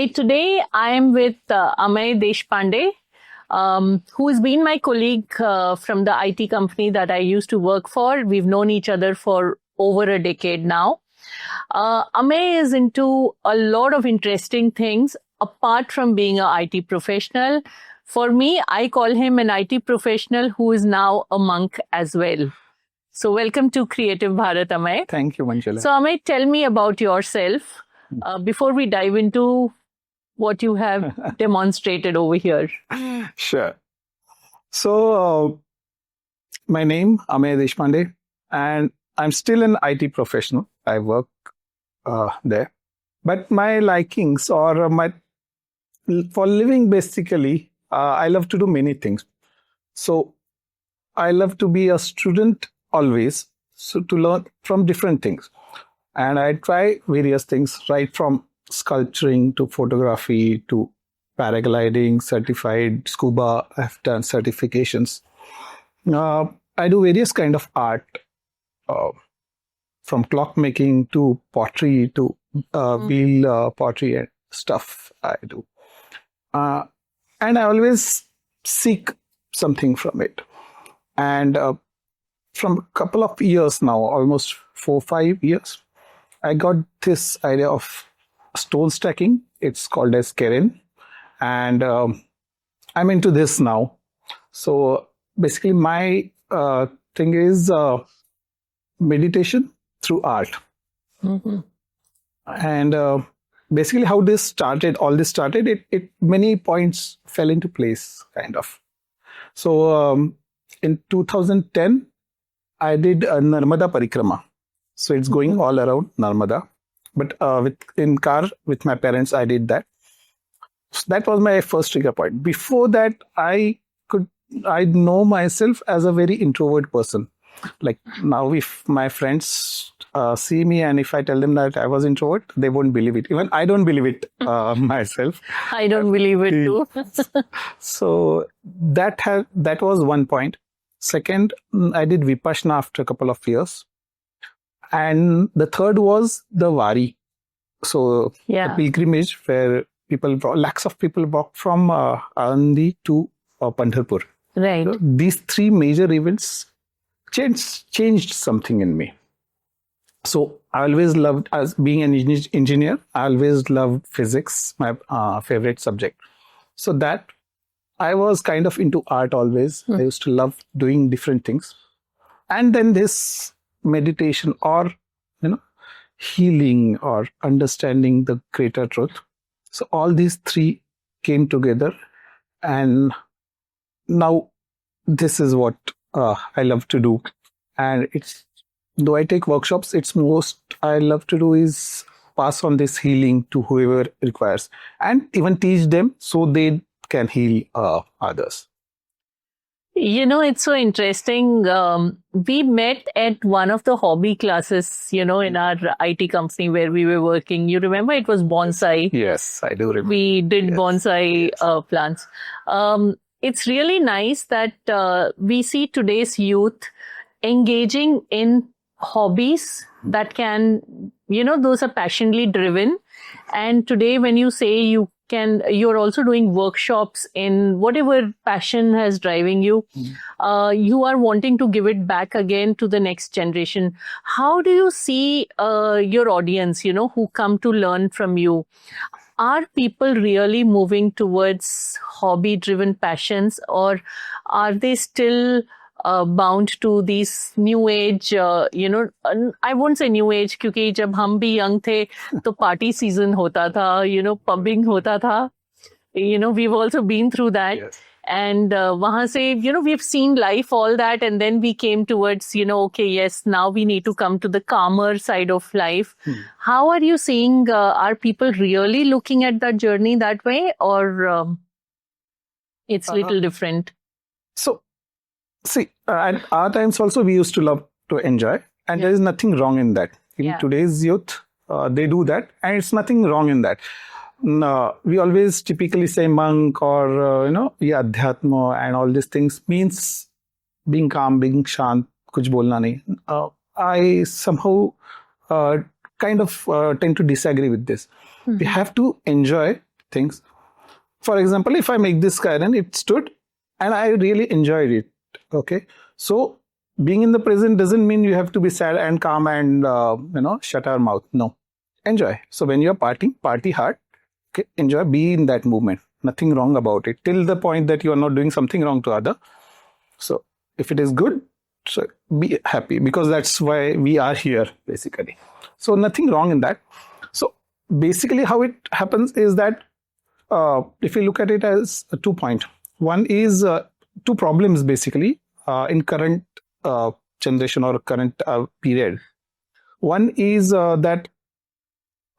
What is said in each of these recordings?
Hi, today I am with Ameya Deshpande, who has been my colleague from the IT company that I used to work for. We've known each other for over a decade now. Ameya is into a lot of interesting things apart from being an IT professional. For me, I call him an IT professional who is now a monk as well. So welcome to Creative Bharat, Ameya. Thank you, Manjula. So Ameya, tell me about yourself before we dive into what you have demonstrated over here. Sure. So, my name, Ameya Deshpande, and I'm still an IT professional. I work there. But my likings or for living basically, I love to do many things. So, I love to be a student always, so to learn from different things. And I try various things, right from sculpturing to photography to paragliding, certified scuba. I've done certifications. I do various kind of art, from clockmaking to pottery to wheel pottery and stuff I do. And I always seek something from it. And from a couple of years now, almost 4-5 years, I got this idea of stone stacking. It's called as Keren. And I'm into this now. So basically my thing is meditation through art. Mm-hmm. And basically how all this started, it many points fell into place, kind of. So in 2010, I did a Narmada Parikrama. So it's going all around Narmada. But in car with my parents, I did that. So that was my first trigger point. Before that, I know myself as a very introvert person. Like now, if my friends see me and if I tell them that I was introvert, they won't believe it. Even I don't believe it myself. I don't believe it too. So that was one point. Second, I did Vipassana after a couple of years. And the third was the Wari. So the pilgrimage where lakhs of people walk from Alandi to Pandharpur. Right. So these three major events changed something in me. So I always loved, as being an engineer, I always loved physics, my favorite subject. So that I was kind of into art always. I used to love doing different things. And then this meditation or, healing or understanding the greater truth. So all these three came together. And now this is what I love to do. And though I take workshops, it's most I love to do is pass on this healing to whoever requires and even teach them so they can heal others. It's so interesting. We met at one of the hobby classes, in our IT company where we were working. You remember it was bonsai? Yes, I do remember. We did bonsai plants. It's really nice that we see today's youth engaging in hobbies that can, those are passionately driven. And today when you say you're also doing workshops in whatever passion has driving you. You are wanting to give it back again to the next generation. How do you see your audience, who come to learn from you? Are people really moving towards hobby-driven passions, or are they still bound to these new age, I won't say new age, क्योंकि जब हम भी young थे, तो party season होता था, pubbing होता था. We've also been through that. Yes. And वहाँ से, we've seen life, all that, and then we came towards, okay, yes, now we need to come to the calmer side of life. How are you seeing, are people really looking at that journey that way, or it's little different? So, see, at our times also we used to love to enjoy, and there is nothing wrong in that. In today's youth, they do that, and it's nothing wrong in that. We always typically say monk or, adhyatma and all these things means being calm, being shant, kuch bolna nahi. I somehow kind of tend to disagree with this. We have to enjoy things. For example, if I make this siren, it stood and I really enjoyed it. Okay. So being in the present doesn't mean you have to be sad and calm and, shut our mouth. No. Enjoy. So when you're partying, party hard. Okay. Enjoy. Be in that movement. Nothing wrong about it. Till the point that you are not doing something wrong to other. So if it is good, so be happy, because that's why we are here, basically. So nothing wrong in that. So basically how it happens is that if you look at it as a 2 point, one is two problems basically in current generation or current period. One is that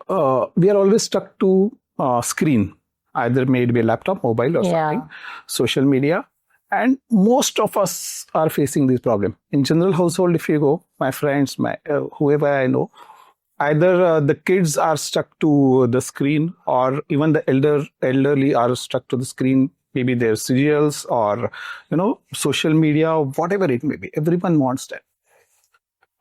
we are always stuck to screen, either may it be a laptop, mobile or something, social media. And most of us are facing this problem. In general household, if you go, my friends, whoever I know, either the kids are stuck to the screen, or even the elderly are stuck to the screen. Maybe their serials or social media, whatever it may be. Everyone wants that.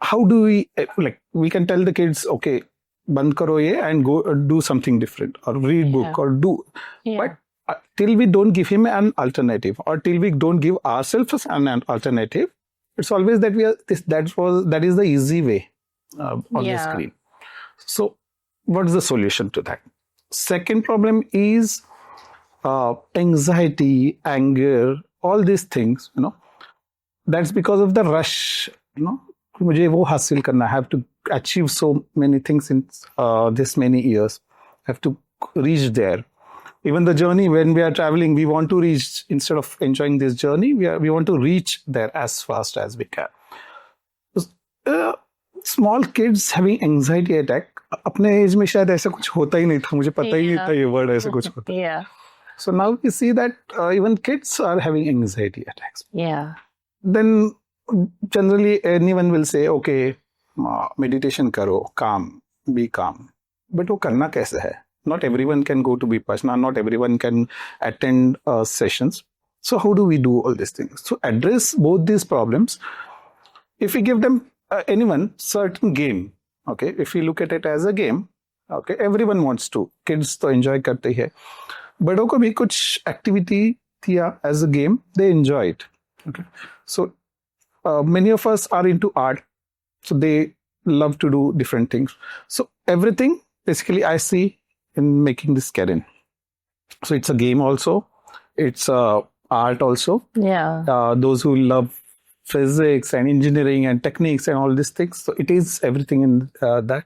How do we can tell the kids, okay, band karo ye and go do something different, or read book, or do. But till we don't give him an alternative, or till we don't give ourselves an alternative, it's always that that is the easy way on the screen. So what's the solution to that? Second problem is anxiety, anger, all these things, that's because of the rush, mujhe wo hasil karna, I have to achieve so many things in this many years, I have to reach there. Even the journey, when we are traveling, we want to reach, instead of enjoying this journey, we want to reach there as fast as we can. Small kids having anxiety attack, अपने as में शायद ऐसा कुछ होता ही नहीं था, मुझे पता ही नहीं था ये वर्ड ऐसा कुछ होता है. So now we see that even kids are having anxiety attacks. Then generally anyone will say, okay, meditation karo, calm, be calm. But वो करना कैसे है? Not everyone can go to Vipassana, not everyone can attend sessions. So how do we do all these things? So address both these problems. If we give them anyone certain game, okay, if we look at it as a game, okay, everyone wants to. Kids तो enjoy करते ही है. बड़ों को भी कुछ activity दिया as a game, they enjoy it. Okay, so many of us are into art, so they love to do different things. So everything basically I see in making this Karen. So it's a game also, it's art also. Those who love physics and engineering and techniques and all these things, so it is everything in that.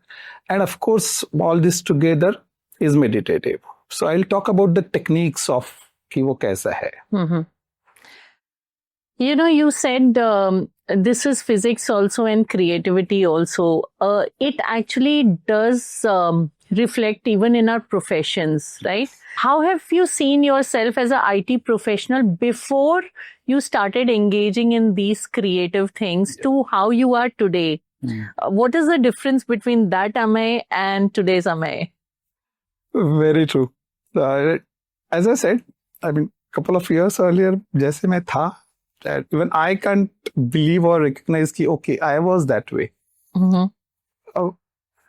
And of course, all this together is meditative. So I'll talk about the techniques of ki wo kaisa hai. You said this is physics also and creativity also. It actually does reflect even in our professions, right? How have you seen yourself as an IT professional before you started engaging in these creative things to how you are today? What is the difference between that Ameya and today's Ameya? Very true. As I said, I mean, a couple of years earlier, जैसे मैं था, even I can't believe or recognize कि okay, I was that way.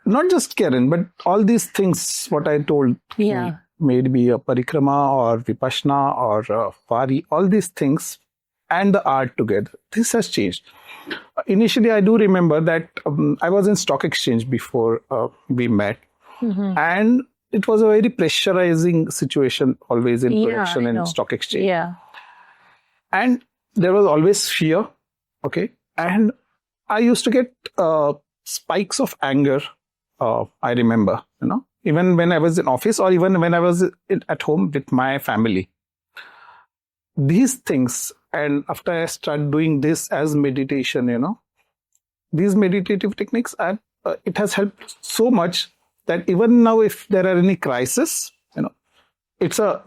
Not just Karen, but all these things, what I told, may it be a parikrama or vipassana or pari, all these things and the art together, this has changed. Initially, I do remember that I was in stock exchange before we met, and it was a very pressurizing situation always in production and stock exchange. And there was always fear, okay? And I used to get spikes of anger, I remember, even when I was in office or even when I was at home with my family. These things, and after I started doing this as meditation, these meditative techniques, it has helped so much that even now if there are any crisis, it's a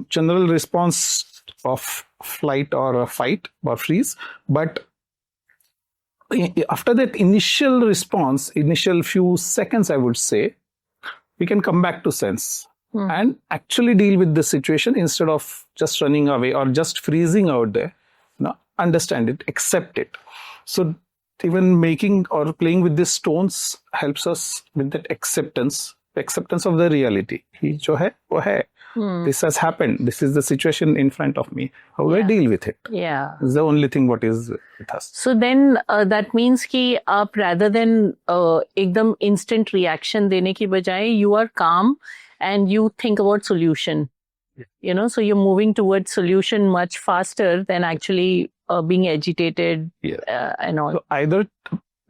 general response of flight or a fight or freeze. But after that initial response, initial few seconds, I would say, we can come back to sense and actually deal with the situation instead of just running away or just freezing out there. Understand it, accept it. So even making or playing with these stones helps us with that acceptance of the reality. He jo hai, wo hai. This has happened. This is the situation in front of me. How do I deal with it? Yeah. It's the only thing what is with us. So then that means कि आप rather than एकदम instant reaction देने की बजाय you are calm and you think about solution. You know, so you're moving towards solution much faster than actually being agitated and all. So either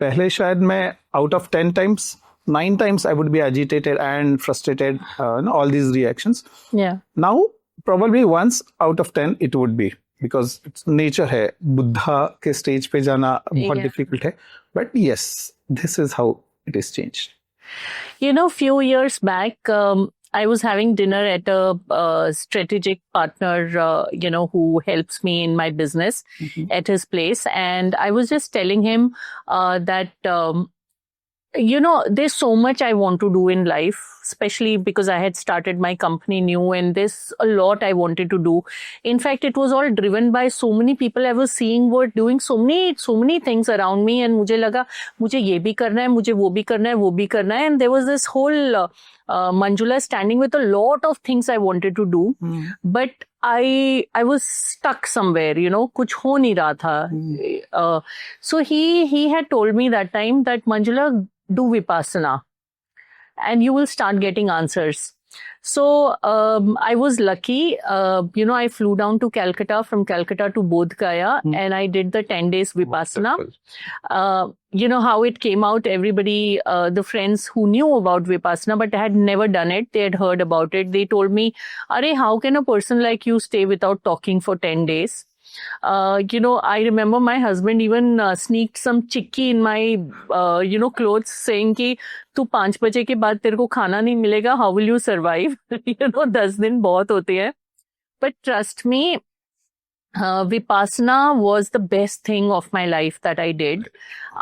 पहले शायद मैं out of 10 times, 9 times I would be agitated and frustrated, all these reactions. Yeah. Now, probably once out of 10 it would be, because it's nature है, बुद्धा के stage पे जाना बहुत difficult है. But yes, this is how it is changed. You know, few years back, I was having dinner at a strategic partner, who helps me in my business at his place. And I was just telling him that, there's so much I want to do in life, especially because I had started my company new and there's a lot I wanted to do. In fact, it was all driven by so many people I was seeing were doing so many things around me, and मुझे लगा मुझे ये भी करना है, मुझे वो भी करना है, वो भी करना है, and there was this whole Manjula standing with a lot of things I wanted to do, but I was stuck somewhere, कुछ हो नहीं रहा था. So he had told me that time that Manjula, do Vipassana and you will start getting answers. So I was lucky, I flew down to Calcutta, from Calcutta to Bodh Gaya, and I did the 10 days Vipassana. How it came out, everybody, the friends who knew about Vipassana but had never done it, they had heard about it. They told me, Arey, how can a person like you stay without talking for 10 days? I remember my husband even sneaked some chikki in my, clothes, saying कि तू 5 बजे के बाद तेरे को खाना नहीं मिलेगा, how will you survive? 10 दिन बहुत होते हैं. But trust me, Vipassana was the best thing of my life that I did.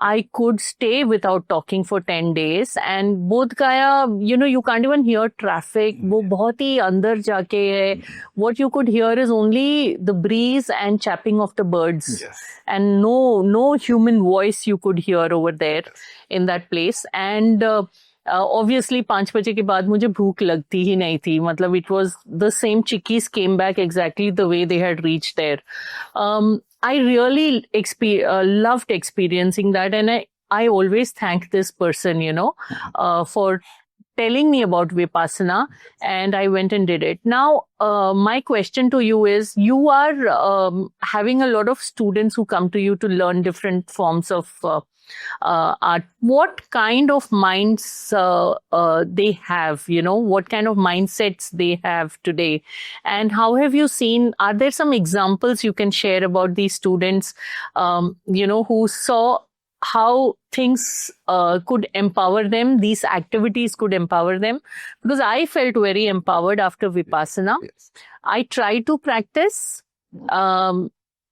I could stay without talking for 10 days, and Bodh Gaya, you can't even hear traffic. वो बहुत ही अंदर जाके है. What you could hear is only the breeze and chapping of the birds. Yes. And no human voice you could hear over there in that place. And obviously 5 बजे के बाद मुझे भूख लगती ही नहीं थी. मतलब it was the same chickies came back exactly the way they had reached there. I really loved experiencing that, and I always thank this person, for telling me about Vipassana, and I went and did it. Now, my question to you is, you are having a lot of students who come to you to learn different forms of art. What kind of minds they have, what kind of mindsets they have today, and how have you seen, are there some examples you can share about these students, who saw how things could empower them, these activities could empower them? Because I felt very empowered after Vipassana. Yes. I tried to practice.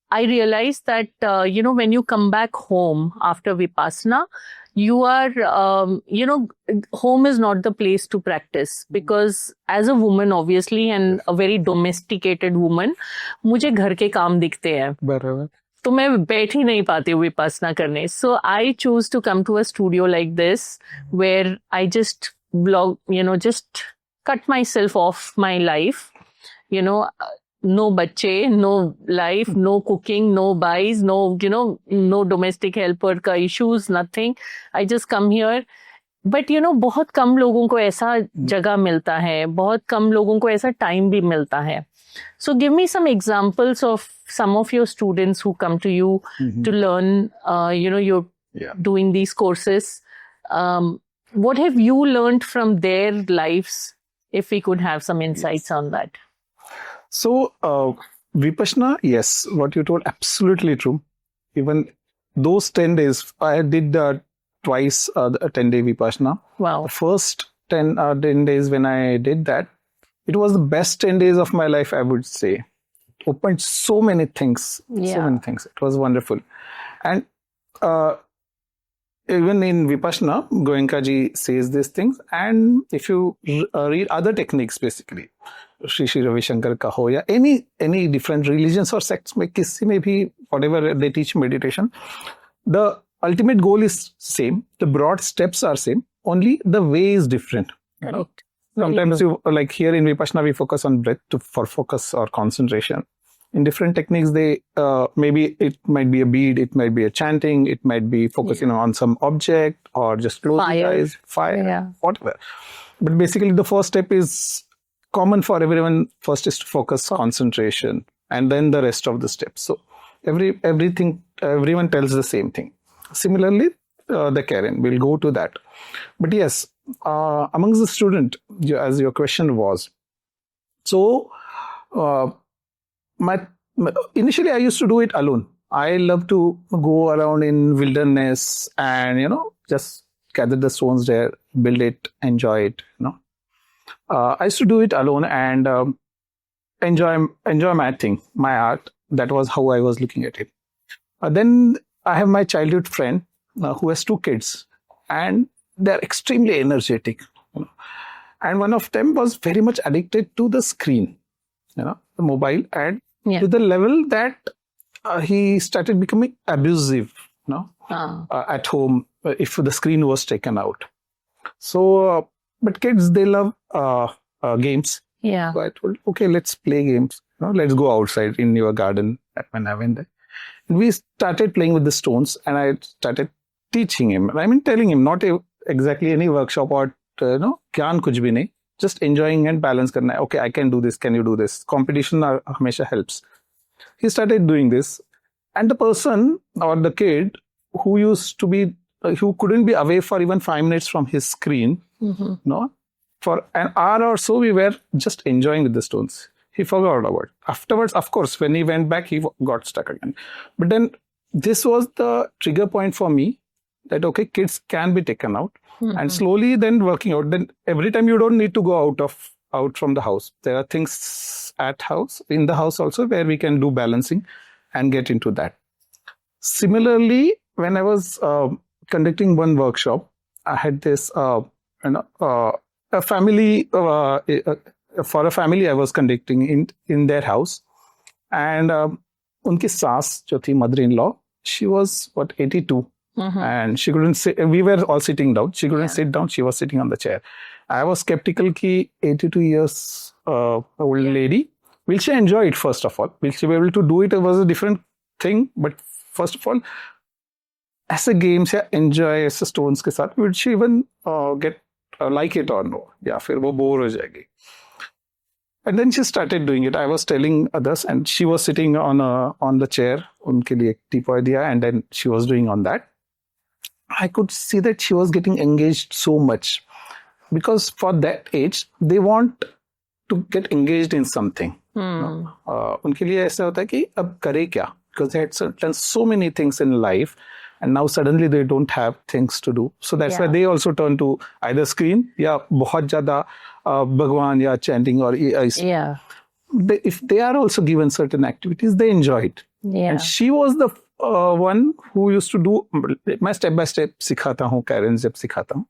I realized that, when you come back home after Vipassana, you are, home is not the place to practice, because as a woman, obviously, and a very domesticated woman, मुझे घर के काम दिखते हैं. बराबर. तो मैं बैठ ही नहीं पाती हूँ विपासना करने. So I choose to come to a studio like this, where I just just cut myself off my life, no बच्चे, no life, no cooking, no buys, no domestic helper का issues, nothing. I just come here. But बहुत कम लोगों को ऐसा जगह मिलता है, बहुत कम लोगों को ऐसा time भी मिलता है. So give me some examples of some of your students who come to you to learn, you're doing these courses. What have you learned from their lives, if we could have some insights on that? So, Vipassana, yes, what you told, absolutely true. Even those 10 days, I did twice a 10-day Vipassana. Wow. The first 10 days when I did that, it was the best 10 days of my life, I would say. Opened so many things. It was wonderful. And even in Vipassana, Goenka ji says these things. And if you read other techniques, basically, Shri Ravi Shankar ka ho, ya any different religions or sects, mein kisi mein bhi, whatever they teach meditation, the ultimate goal is same. The broad steps are same. Only the way is different. Correct. Sometimes you like here in Vipassana we focus on breath for focus or concentration. In different techniques, they maybe it might be a bead, it might be a chanting, it might be focusing on some object or just closing eyes, fire, whatever. But basically, the first step is common for everyone. First is to focus, concentration, and then the rest of the steps. So everyone tells the same thing. Similarly, the Karen will go to that. But yes, amongst the student, as your question was, so. Initially I used to do it alone. I love to go around in wilderness and just gather the stones there, build it, enjoy it. I used to do it alone and enjoy my thing, my art. That was how I was looking at it. Then I have my childhood friend who has 2 kids, and they're extremely energetic. And one of them was very much addicted to the screen, the mobile, and to the level that he started becoming abusive at home if the screen was taken out. So, but kids, they love games. Yeah. So I told, okay, let's play games. Let's go outside in your garden at my Navenda. And we started playing with the stones, and I started teaching him. I mean, telling him, not exactly any workshop or ज्ञान कुछ भी नहीं. Just enjoying and balance करना है. Okay, I can do this. Can you do this? Competition हमेशा helps. He started doing this, and the person or the kid who used to be, who couldn't be away for even 5 minutes from his screen, for an hour or so, we were just enjoying with the stones. He forgot about it. Afterwards, of course, when he went back, he got stuck again. But then this was the trigger point for me that, okay, kids can be taken out. And slowly then working out. Then every time you don't need to go out from the house. There are things in the house also where we can do balancing and get into that. Similarly, when I was conducting one workshop, I had this a family for a family I was conducting in their house, and unki saas jo thi, mother-in-law, she was 82. And she couldn't sit. We were all sitting down. She couldn't sit down. She was sitting on the chair. I was skeptical ki 82 years old lady, will she enjoy it first of all? Will she be able to do it? It was a different thing. But first of all, as a game se enjoy as a stones ke saath, would she even get like it or no? Ya fir wo bore ho jayegi. And then she started doing it. I was telling others, and she was sitting on the chair. Unke liye ek teapoy diya, and then she was doing on that. I could see that she was getting engaged so much, because for that age, they want to get engaged in something. उनके लिए ऐसा होता है कि अब करे क्या? Because they had done so many things in life, and now suddenly they don't have things to do. So that's why they also turn to either screen या बहुत ज़्यादा भगवान या chanting or if they are also given certain activities, they enjoy it. And she was the one who used to do, मैं step by step सिखाता हूँ, Karen जब सिखाता हूँ.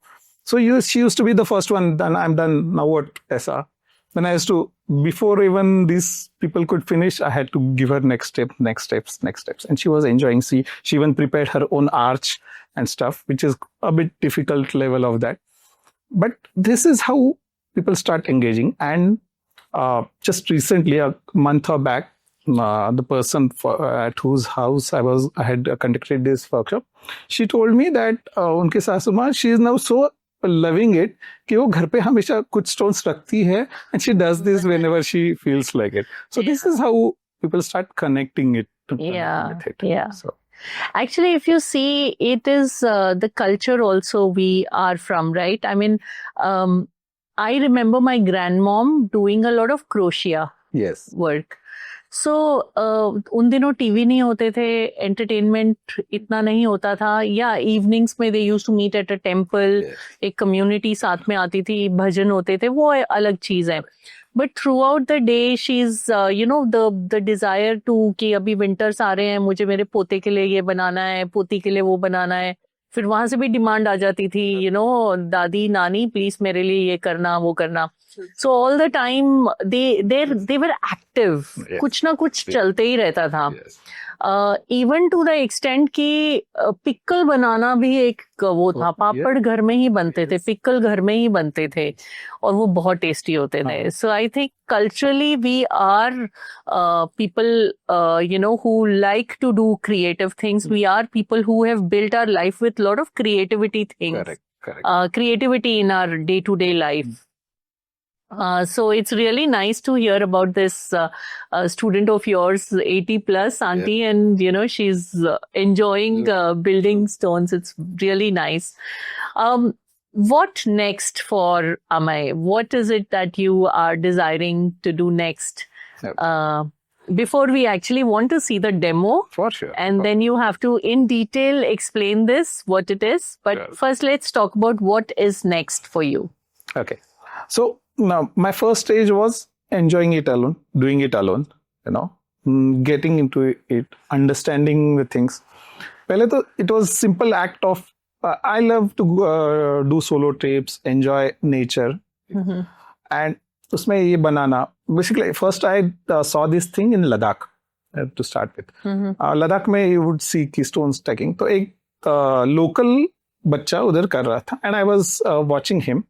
So she used to be the first one. Then I'm done. Now what? ऐसा. Then I used to, before even these people could finish, I had to give her next steps. And she was enjoying. She even prepared her own arch and stuff, which is a bit difficult level of that. But this is how people start engaging. And just recently, a month or back, the person at whose house I had conducted this workshop, she told me that उनके सासू माँ, she is now so loving it कि वो घर पे हमेशा कुछ stones रखती है, and she does this whenever she feels like it. So this is how people start connecting it with it. So. Actually, if you see, it is the culture also we are from, right? I mean, I remember my grandmom doing a lot of crochet work. So, उन दिनों TV नहीं होते थे, entertainment इतना नहीं होता था, या इवनिंग्स में they used to meet at a temple, एक कम्युनिटी साथ में आती थी, भजन होते थे, वो अलग चीज है. But throughout the day she is the desire to कि अभी विंटर्स आ रहे हैं, मुझे मेरे पोते के लिए ये बनाना है, पोती के लिए वो बनाना है. फिर वहां से भी डिमांड आ जाती थी, दादी नानी प्लीज मेरे लिए ये करना वो करना. So all the time they were active. कुछ ना कुछ चलते ही रहता था. इवन टू द एक्सटेंट कि पिकल बनाना भी एक वो था, पापड़ घर में ही बनते थे, पिकल घर में ही बनते थे और वो बहुत टेस्टी होते थे. So I think culturally we are people who like to do creative things. We are people who have built our life with a lot of creativity things. Correct. Creativity in our day-to-day life. So it's really nice to hear about this student of yours, 80 plus auntie, and she's enjoying building stones. It's really nice. What next for Amay? What is it that you are desiring to do next? Before we actually want to see the demo. For sure. And then you have to in detail explain this, what it is. But first let's talk about what is next for you. Okay. So now my first stage was enjoying it alone, doing it alone, getting into it, understanding the things. Pehle to it was simple act of, I love to do solo trips, enjoy nature. And usme ye banana. Basically, first I saw this thing in Ladakh to start with. Ladakh mein you would see keystone stacking. तो एक local बच्चा उधर कर रहा था, and I was watching him,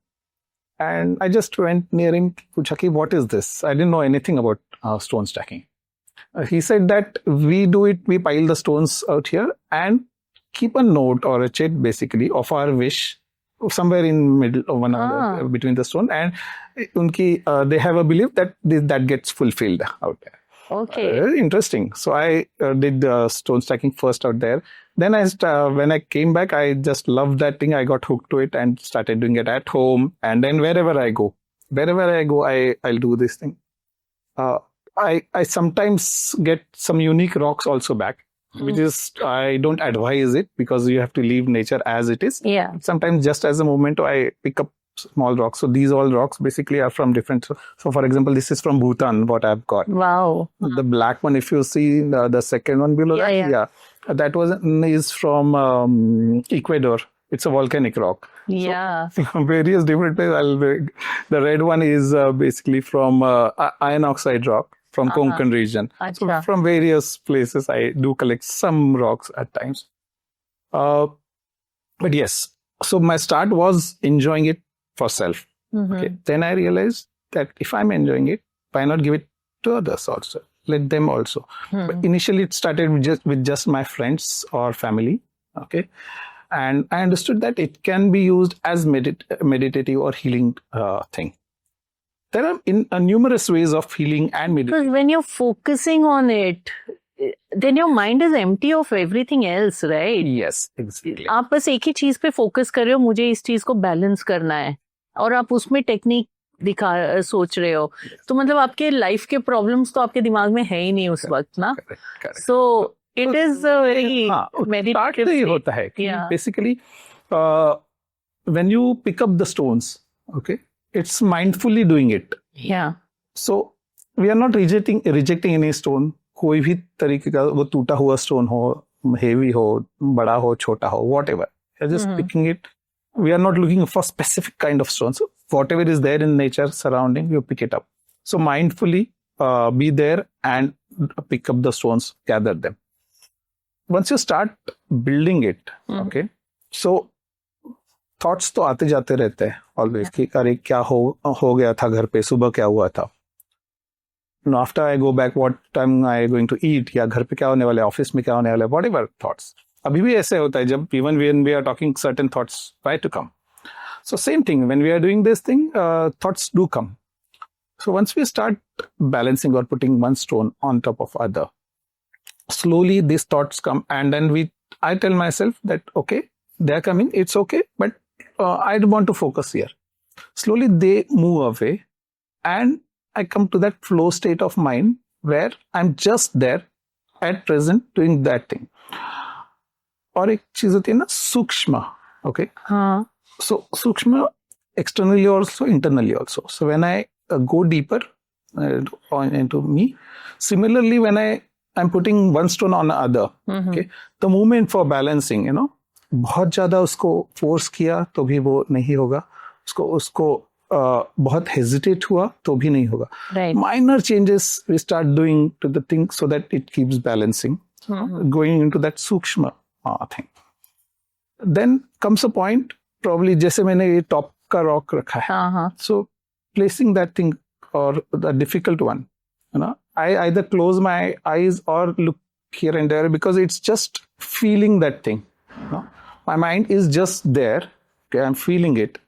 and I just went near him, पूछा कि what is this? I didn't know anything about stone stacking. He said that we do it, we pile the stones out here and keep a note or a chit basically of our wish somewhere in middle of one another between the stone, and unki they have a belief that that gets fulfilled out there. Okay. Interesting. So I did stone stacking first out there. Then when I came back, I just loved that thing. I got hooked to it and started doing it at home. And then wherever I go, I'll do this thing. I sometimes get some unique rocks also back, which is, I don't advise it because you have to leave nature as it is. Yeah. Sometimes just as a memento, I pick up small rocks. So these all rocks basically are from different. So for example, this is from Bhutan, what I've got. Wow. The black one, if you see the second one below that is from Ecuador. It's a volcanic rock. Yeah. So, various different places. The red one is basically from iron oxide rock from Konkan region. So from various places, I do collect some rocks at times. But yes, so my start was enjoying it for self. Okay. Then I realized that if I'm enjoying it, why not give it to others also? Let them also. But initially, it started with just my friends or family. Okay. And I understood that it can be used as meditative or healing thing. There are numerous ways of healing and meditation. Because when you're focusing on it, then your mind is empty of everything else, right? Yes, exactly. आप बस एक ही चीज पे focus कर रहे हो, मुझे इस चीज को बैलेंस करना है, और आप उसमें टेक्निक सोच रहे हो, तो मतलब आपके लाइफ के प्रॉब्लम्स तो आपके दिमाग में है ही नहीं उस वक्त ना. So it is very meditative ही होता है कि basically when you pick up the stones, okay, it's mindfully doing it. Yeah. So we are not rejecting any stone. कोई भी तरीके का वो टूटा हुआ स्टोन हो, heavy हो, बड़ा हो, छोटा हो, whatever. You're just picking it. We are not looking for specific kind of stones. So whatever is there in nature surrounding, you pick it up. So mindfully be there and pick up the stones, gather them. Once you start building it, okay, so thoughts तो आते जाते रहते हैं always कि अरे क्या हो गया था घर पे, सुबह क्या हुआ था, after I go back what time I going to eat, या घर पे क्या होने वाला है, ऑफिस में क्या होने वाला है, व्हाटएवर थॉट्स. अभी भी ऐसे होता है जब even when we are talking certain thoughts try to come. So same thing when we are doing this thing, thoughts do come. So once we start balancing और putting one stone on top of other, slowly these thoughts come, and then I tell myself that okay, they are coming, it's okay, but I want to focus here. Slowly they move away and I come to that flow state of mind where I'm just there at present doing that thing. और एक चीज होती है ना सूक्ष्म, okay? So सूक्ष्म externally also, internally also. So when I go deeper into me, similarly when I'm putting one stone on the other, okay, the movement for balancing, बहुत ज्यादा उसको फोर्स किया तो भी वो नहीं होगा, उसको बहुत हेजिटेट हुआ तो भी नहीं होगा. Minor changes we start doing to the thing so that it keeps balancing. going into that sukshma thing. Then comes a point, probably जैसे मैंने ये top का rock रखा है. So placing that thing or the difficult one, I either close my eyes or look here and there because it's just feeling that thing. My mind is just there. Okay, I'm feeling it.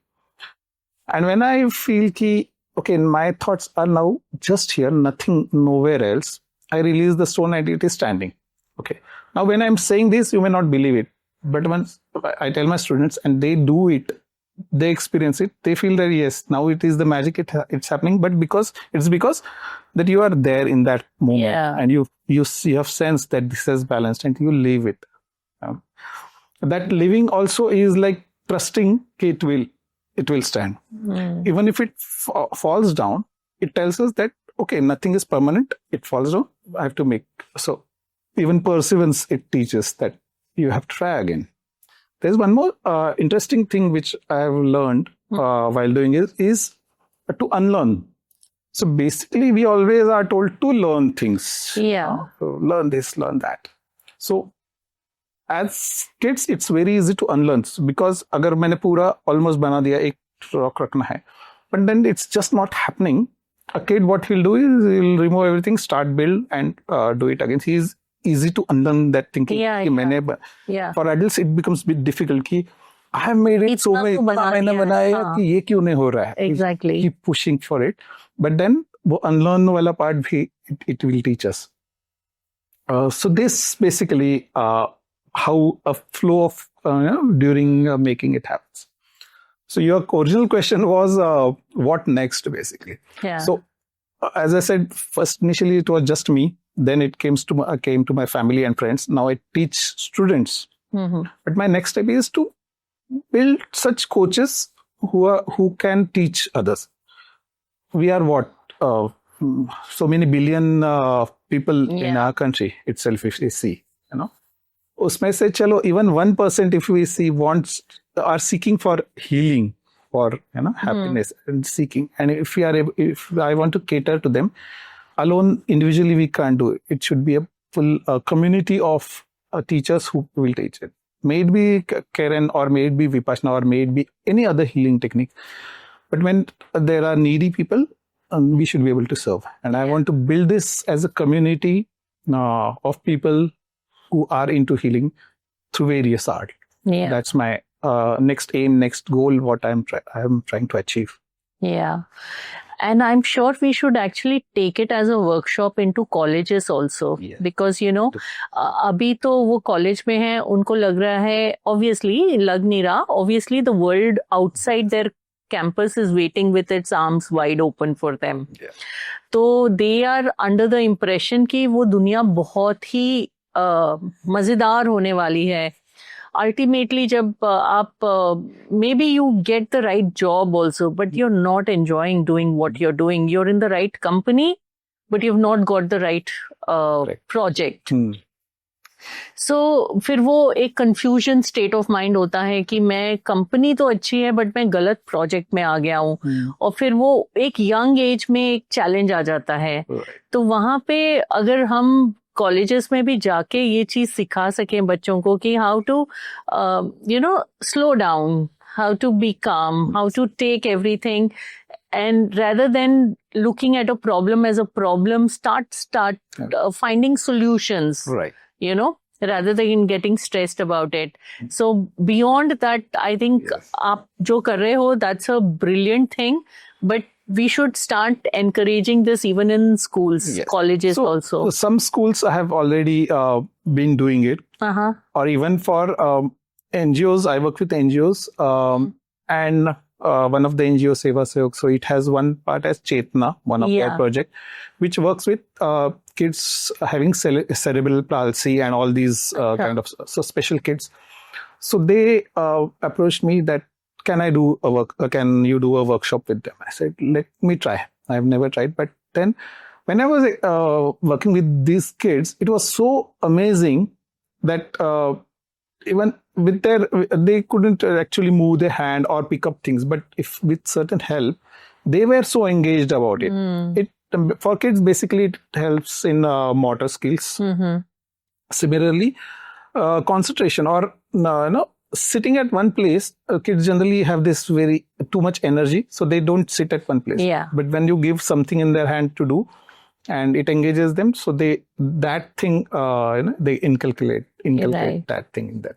And when I feel ki, okay, my thoughts are now just here, nothing, nowhere else, I release the stone and it is standing. Okay. Now, when I'm saying this, you may not believe it. But once I tell my students and they do it, they experience it, they feel that yes, now it is the magic, it's happening. But because that you are there in that moment and you have sensed that this is balanced and you live it. That living also is like trusting it will stand. Even if it falls down, it tells us that, okay, nothing is permanent. It falls down. I have to make. So even perseverance, it teaches that you have to try again. There's one more interesting thing which I have learned while doing it is to unlearn. So basically, we always are told to learn things. So learn this, learn that. So as kids, it's very easy to unlearn because अगर मैंने पूरा almost बना दिया एक rock रखना है, but then it's just not happening. A kid, what he'll do is he'll remove everything, start build and do it again. He's easy to unlearn that thinking. For adults, it becomes a bit difficult. कि I have made it so many मैंने बनाया कि ये क्यों नहीं हो रहा है? Exactly. Keep pushing for it, but then वो unlearn वाला part भी it will teach us. So this basically how a flow of during making it happens. So your original question was what next, basically. So as I said, first initially it was just me. Then it came to my family and friends. Now I teach students. But my next step is to build such coaches who can teach others. We are what so many billion people in our country itself. If we see, उसमें से चलो even 1% if we see are seeking for healing, for happiness and seeking, and if I want to cater to them alone individually, we can't do it. It should be a full community of teachers who will teach it. May it be Karen or may it be Vipassana or may it be any other healing technique. But when there are needy people, we should be able to serve. And I want to build this as a community of people who are into healing through various art. That's my next aim, next goal, what I'm trying to achieve. And I'm sure we should actually take it as a workshop into colleges also. Because, अभी तो वो college में हैं, उनको लग रहा है, लग नहीं रहा, obviously the world outside their campus is waiting with its arms wide open for them. तो they are under the impression कि वो दुनिया बहुत ही मजेदार होने वाली है. Ultimately, जब आप maybe you get the right job also, but you're not enjoying doing what you're doing. You're in the right company, but you've not got the right project. So फिर वो एक confusion state of mind होता है कि मैं company तो अच्छी है बट मैं गलत प्रोजेक्ट में आ गया हूँ. और फिर वो एक यंग एज में एक चैलेंज आ जाता है. तो वहां पे अगर हम कॉलेजेस में भी जाके ये चीज सिखा सकें बच्चों को कि how to slow down, how to be calm, how to take everything, and rather than looking at a problem as a problem, start finding solutions, rather than getting stressed about it. So beyond that, I think आप जो कर रहे हो, that's a brilliant thing, but we should start encouraging this even in schools, colleges also. Some schools have already been doing it, or even for NGOs. I work with NGOs, and one of the NGOs, Seva Sehog, so it has one part as Chetna, one of their project, which works with kids having cerebral palsy and all these kind of special kids. So they approached me that, can you do a workshop with them? I said, let me try. I've never tried. But then when I was working with these kids, it was so amazing that even with they couldn't actually move their hand or pick up things. But if with certain help, they were so engaged about it. For kids, basically, it helps in motor skills. Similarly, concentration or sitting at one place, kids generally have this very too much energy, so they don't sit at one place. Yeah. But when you give something in their hand to do, and it engages them, so they inculcate Right. that thing in them.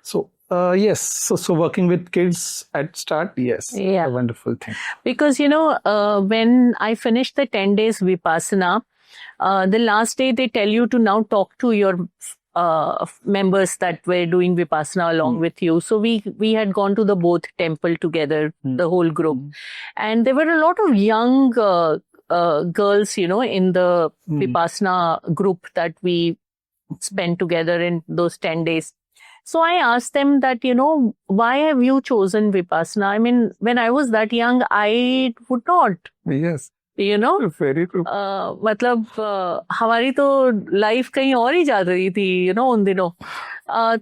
So yes, so working with kids at start, yes, Yeah. a wonderful thing. Because, when I finished the 10 days Vipassana, the last day they tell you to now talk to your members that were doing Vipassana along with you. So we had gone to the Bodh temple together, the whole group. And there were a lot of young girls, in the Vipassana group that we spent together in those 10 days. So I asked them that, why have you chosen Vipassana? I mean, when I was that young, I would not. Yes. Very true. मतलब हमारी तो life कहीं और ही जा रही थी उन दिनों.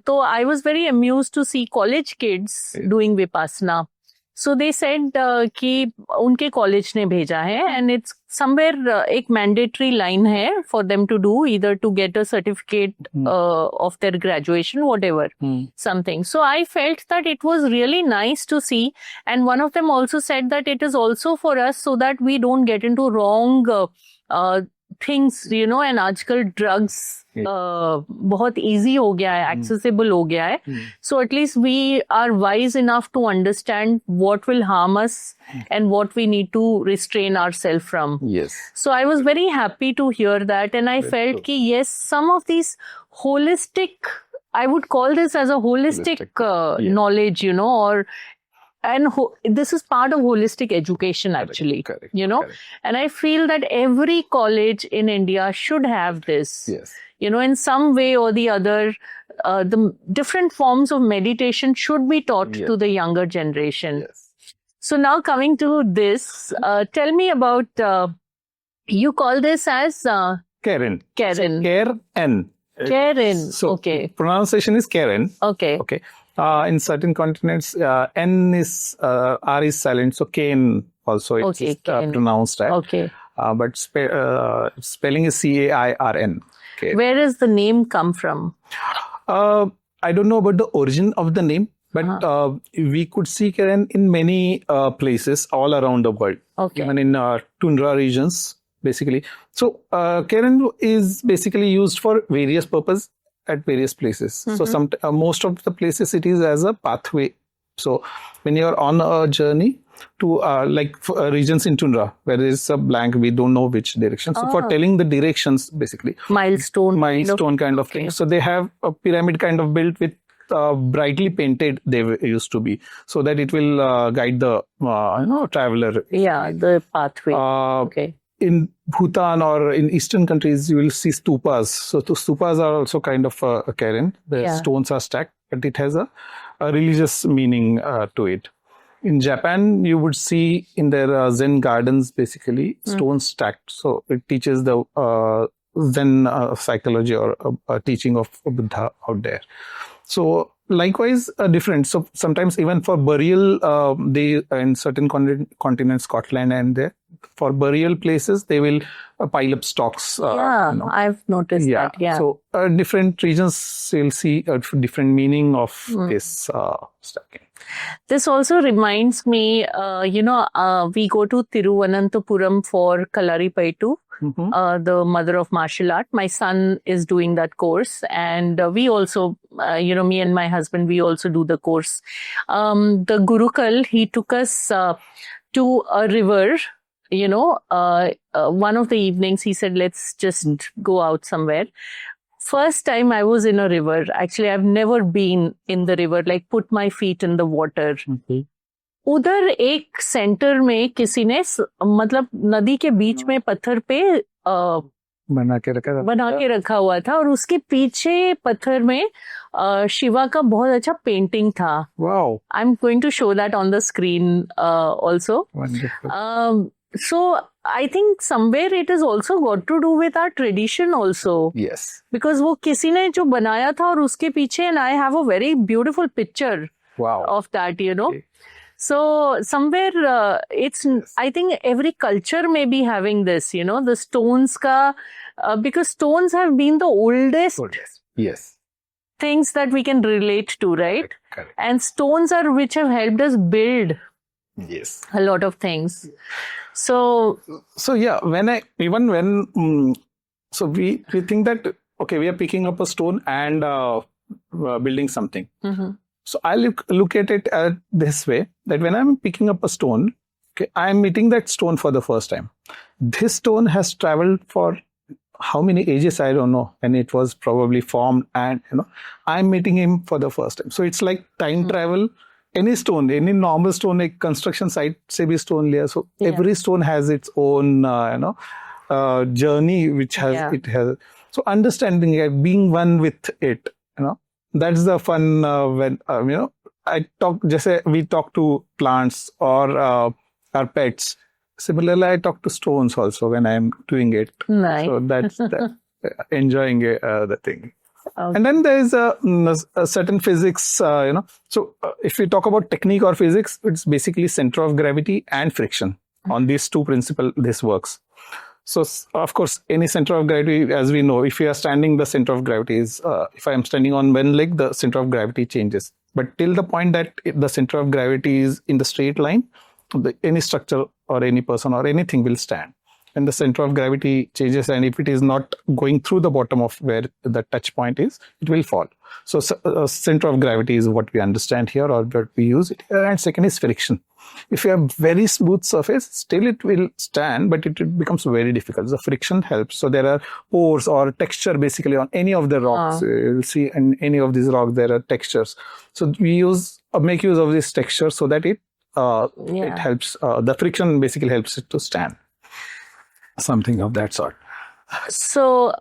तो I was very amused to see college kids doing Vipassana. So they said कि उनके कॉलेज ने भेजा है and it's somewhere एक mandatory line है for them to do, either to get a certificate of their graduation, whatever, something. So I felt that it was really nice to see, and one of them also said that it is also for us so that we don't get into wrong things, and आजकल drugs बहुत easy हो गया है, accessible हो गया है. So at least we are wise enough to understand what will harm us and what we need to restrain ourselves from. Yes. So I was very happy to hear that, and I felt that yes, some of these holistic, I would call this as a holistic knowledge, this is part of holistic education actually. Correct. And I feel that every college in India should have this. Yes. In some way or the other, the different forms of meditation should be taught to the younger generation. Yes. So now coming to this, tell me about, you call this as Karen. Karen. Karen. Karen. So okay. Pronunciation is Karen. Okay. Okay. In certain continents, N is R is silent, so Kane also it's pronounced as. Okay. But spelling is Cairn. Okay. Where does the name come from? I don't know about the origin of the name, but we could see Karen in many places all around the world. Okay. Even in tundra regions, basically. So Karen is basically used for various purposes at various places. So most of the places it is as a pathway. So when you're on a journey to regions in tundra where there is a blank, we don't know which direction. So for telling the directions, basically milestone kind of thing. So they have a pyramid kind of built with brightly painted they used to be, so that it will guide the traveler. Yeah, the pathway. Okay. In Bhutan or in eastern countries, you will see stupas. So the stupas are also kind of a Karen. The stones are stacked, but it has a religious meaning to it. In Japan, you would see in their Zen gardens, basically, stones stacked. So it teaches the Zen psychology or teaching of Buddha out there. So likewise, different. So sometimes even for burial, they in certain continents, Scotland and there, for burial places, they will pile up stocks. I've noticed that. Yeah. So different regions, you'll see a different meaning of this stacking. This also reminds me, we go to Tiruvananthapuram for Kalaripayattu, the mother of martial art. My son is doing that course, and we also, me and my husband, we also do the course. The Gurukul, he took us to a river. One of the evenings, he said, let's just go out somewhere. First time I was in a river, actually I've never been in the river, like put my feet in the water. उधर एक centre में किसी ने मतलब नदी के बीच में पत्थर पे बना के रखा हुआ था, और उसके पीछे पत्थर में शिवा का बहुत अच्छा पेंटिंग था. Wow. I'm going to show that on the screen also. Wonderful. So I think somewhere it is also got to do with our tradition also. Yes. Because वो किसी ने जो बनाया था और उसके पीछे, and I have a very beautiful picture of that, Okay. So somewhere I think every culture may be having this, the stones ka, because stones have been the oldest Yes. Things that we can relate to, right? Correct. And stones are which have helped us build Yes. a lot of things. So yeah, so we think that, okay, we are picking up a stone and building something. So I look at it this way, that when I'm picking up a stone, okay, I'm meeting that stone for the first time. This stone has traveled for how many ages, I don't know, and it was probably formed, and I'm meeting him for the first time. So it's like time travel. Any stone, any normal stone, a construction site se bhi stone liya. So every stone has its own journey, which has it has. So understanding it, being one with it, that's the fun. When I talk, just say we talk to plants or our pets. Similarly, I talk to stones also when I'm doing it. Nice. So that's enjoying the thing. Okay. And then there is a certain physics, So if we talk about technique or physics, it's basically center of gravity and friction. On these two principles, this works. So of course, any center of gravity, as we know, if you are standing, the center of gravity is, if I am standing on one leg, the center of gravity changes. But till the point that the center of gravity is in the straight line, any structure or any person or anything will stand. And the center of gravity changes, and if it is not going through the bottom of where the touch point is, it will fall. So center of gravity is what we understand here, or what we use it here. And second is friction. If you have very smooth surface, still it will stand, but it becomes very difficult. The friction helps. So there are pores or texture basically on any of the rocks. You'll see in any of these rocks there are textures. So we make use of this texture so that it helps. The friction basically helps it to stand. Something of that sort. So,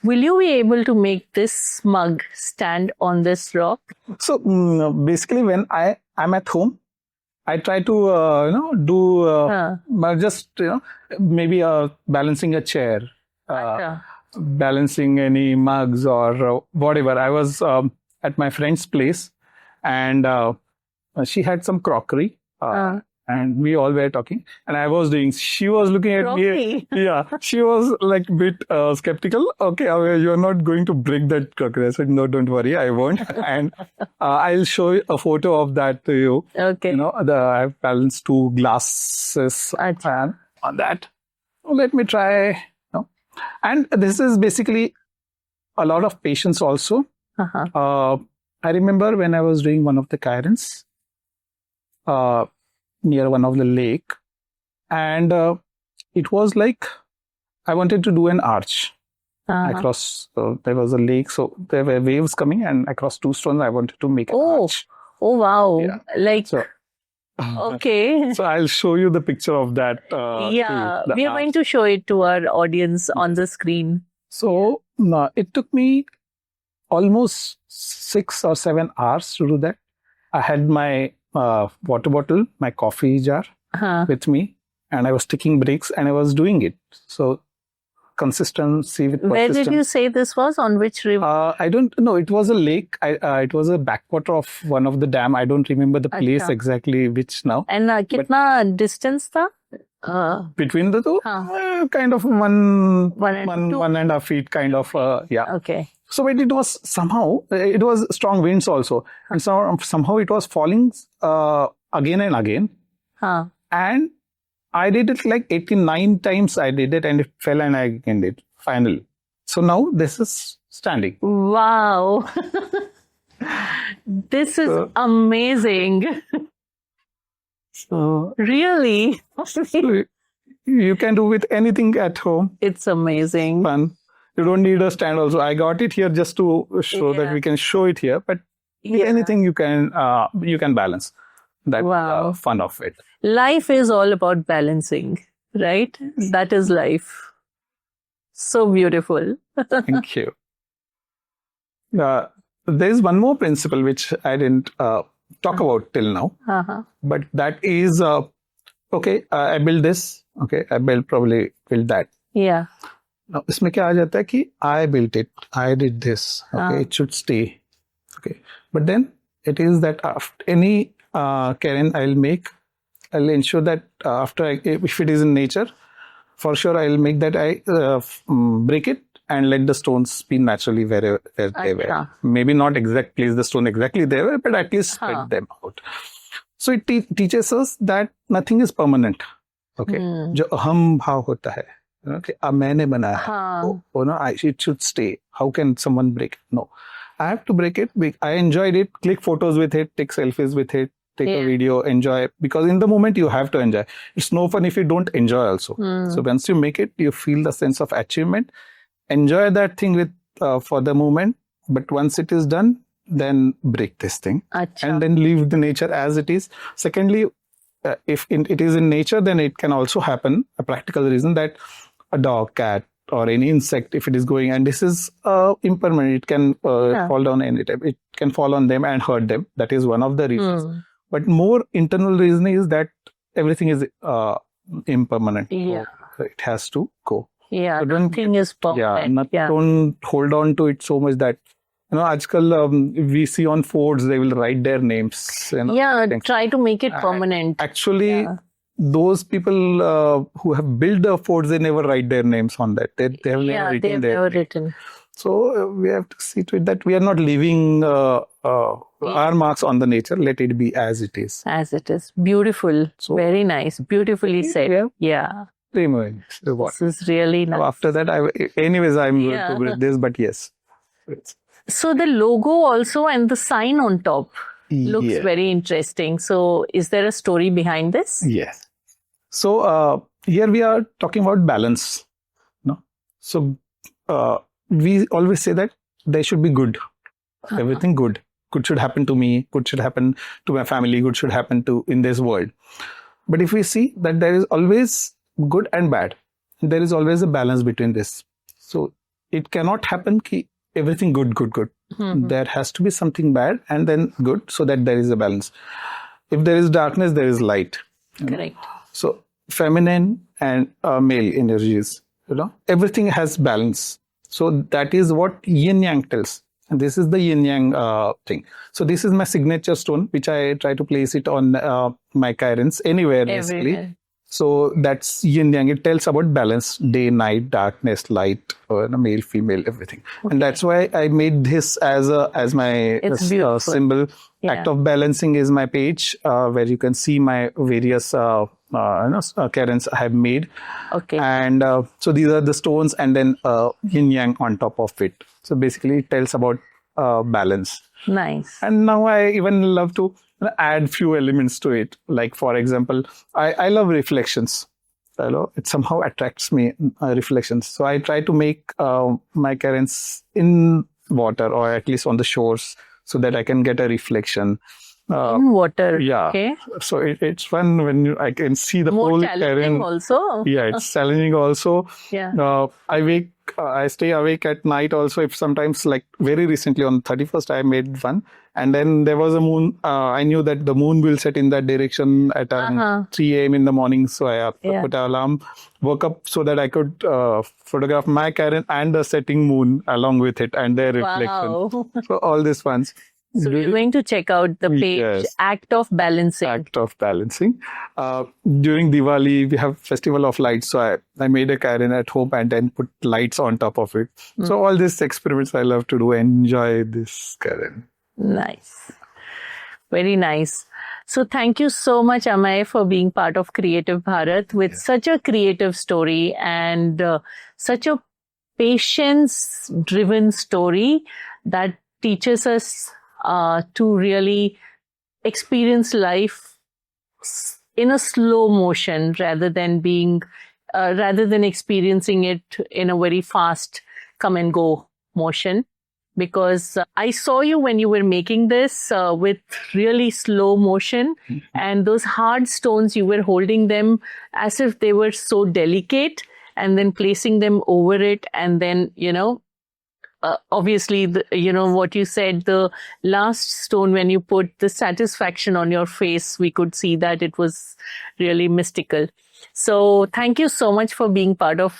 will you be able to make this mug stand on this rock? So, basically, when I'm at home, I try to, do just, maybe balancing a chair, balancing any mugs or whatever. I was at my friend's place, and she had some crockery. And we all were talking, and I was doing. She was looking at me. Yeah, she was like a bit skeptical. Okay, you're not going to break that crockery. I said, no, don't worry, I won't. And I'll show you a photo of that to you. Okay. I've balanced 2 glasses and on that. Let me try. And this is basically a lot of patience also. I remember when I was doing one of the cairns. Near one of the lake, and it was like I wanted to do an arch across. There was a lake, so there were waves coming, and across 2 stones I wanted to make an arch. Oh wow! Yeah. Like so, okay. So I'll show you the picture of that. We are going to show it to our audience on the screen. So it took me almost 6 or 7 hours to do that. I had my water bottle, my coffee jar with me, and I was taking breaks and I was doing it. So consistency with Where did you say this was? On which river? I don't know. It was a lake. It was a backwater of one of the dam. I don't remember the place exactly which now. And kitna distance tha? Between the two? Kind of 1.5 feet kind of, yeah. Okay. So when it was somehow, it was strong winds also. And so somehow it was falling again and again. And I did it like 89 times I did it, and it fell and I again did finally. So now this is standing. Wow. This is amazing. So really? So you can do with anything at home. It's amazing. Fun. You don't need a stand also. I got it here just to show that we can show it here. But anything you can balance. That fun of it. Life is all about balancing, right? That is life. So beautiful. Thank you. There's one more principle which I didn't talk about till now. But that is, I build this. Okay, I probably build that. Yeah. Now, इसमें क्या आ जाता है कि I built it, I did this, okay, it should stay, okay. But then it is that after any cairn I'll ensure that if it is in nature, for sure I'll make that I break it and let the stones be naturally where they were. Acha. Maybe not exact place the stone exactly there, but at least Huh. spread them out. So it teaches us that nothing is permanent. Okay, जो अहम भाव होता है, कि अब मैंने बनाया है, हाँ. it should stay. How can someone break it? No, I have to break it. I enjoyed it. Click photos with it. Take selfies with it. Take a video. Enjoy, because in the moment you have to enjoy. It's no fun if you don't enjoy also. So once you make it, you feel the sense of achievement. Enjoy that thing with for the moment. But once it is done, then break this thing. Acha. And then leave the nature as it is. Secondly, if it is in nature, then it can also happen, a practical reason, that a dog, cat, or any insect, if it is going, and this is impermanent, it can fall down anytime. It can fall on them and hurt them. That is one of the reasons. But more internal reason is that everything is impermanent. Yeah. So it has to go. Yeah, So nothing is perfect. don't hold on to it so much that, आजकल we see on Fords, they will write their names. Try to make it permanent. Actually, those people who have built the Fords, they never write their names on that. They have never written they've their never name. written. So we have to see to it that we are not leaving our marks on the nature. Let it be as it is. As it is. Beautiful. So- Very nice. Beautifully said. Yeah. Remain. This is really nice. After that, I'm going to break this, but yes. So the logo also and the sign on top looks Yeah. very interesting. So is there a story behind this? Yes. So here we are talking about balance. No? So we always say that there should be good. Everything good. Good should happen to me. Good should happen to my family. Good should happen to in this world. But if we see that there is always good and bad, there is always a balance between this. So it cannot happen ki everything good. There has to be something bad and then good, so that there is a balance. If there is darkness, there is light. Correct. So feminine and male energies, everything has balance. So that is what yin yang tells. And this is the yin yang thing. So this is my signature stone, which I try to place it on my cairns anywhere, basically. Everywhere. So that's yin yang. It tells about balance, day, night, darkness, light, male, female, everything. Okay. And that's why I made this as my symbol. Yeah. Act of Balancing is my page where you can see my various cairns I have made. Okay. And so these are the stones, and then yin yang on top of it. So basically, it tells about balance. Nice. And now I even love to add few elements to it. Like, for example, I love reflections. It somehow attracts me, reflections. So I try to make my cairns in water, or at least on the shores, so that I can get a reflection. In water. Yeah. Okay. So it's fun when I can see the More whole challenging cairn. also. Yeah, it's challenging also. Yeah. I stay awake at night also. If sometimes, like very recently on 31st, I made one, and then there was a moon. I knew that the moon will set in that direction at 3 a.m. in the morning. So I put an alarm, woke up so that I could photograph my cairn and the setting moon along with it and their reflection. Wow. So all these ones. So you're going to check out the page, Yes. Act of Balancing. Act of Balancing. During Diwali, we have Festival of Lights. So I made a cairn at home and then put lights on top of it. So all these experiments I love to do. Enjoy this cairn. Nice. Very nice. So thank you so much, Ameya, for being part of Creative Bharat with such a creative story and such a patience-driven story that teaches us to really experience life in a slow motion rather than experiencing it in a very fast come and go motion. Because I saw you when you were making this with really slow motion, and those hard stones, you were holding them as if they were so delicate, and then placing them over it, and then, obviously, what you said, the last stone, when you put the satisfaction on your face, we could see that it was really mystical. So thank you so much for being part of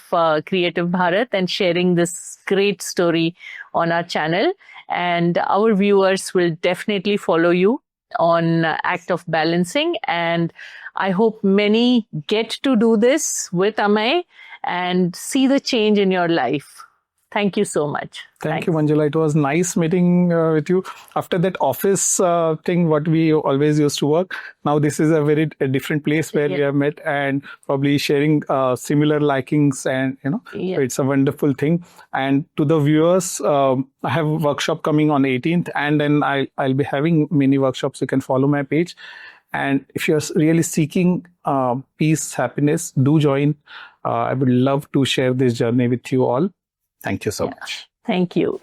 Creative Bharat and sharing this great story on our channel. And our viewers will definitely follow you on Act of Balancing. And I hope many get to do this with Ameya and see the change in your life. Thank you so much. Thank you, Manjula. It was nice meeting with you. After that office thing, what we always used to work, now this is a different place where we have met and probably sharing similar likings, and so it's a wonderful thing. And to the viewers, I have a workshop coming on 18th, and then I'll be having many workshops. You can follow my page. And if you're really seeking peace, happiness, do join. I would love to share this journey with you all. Thank you so much. Thank you.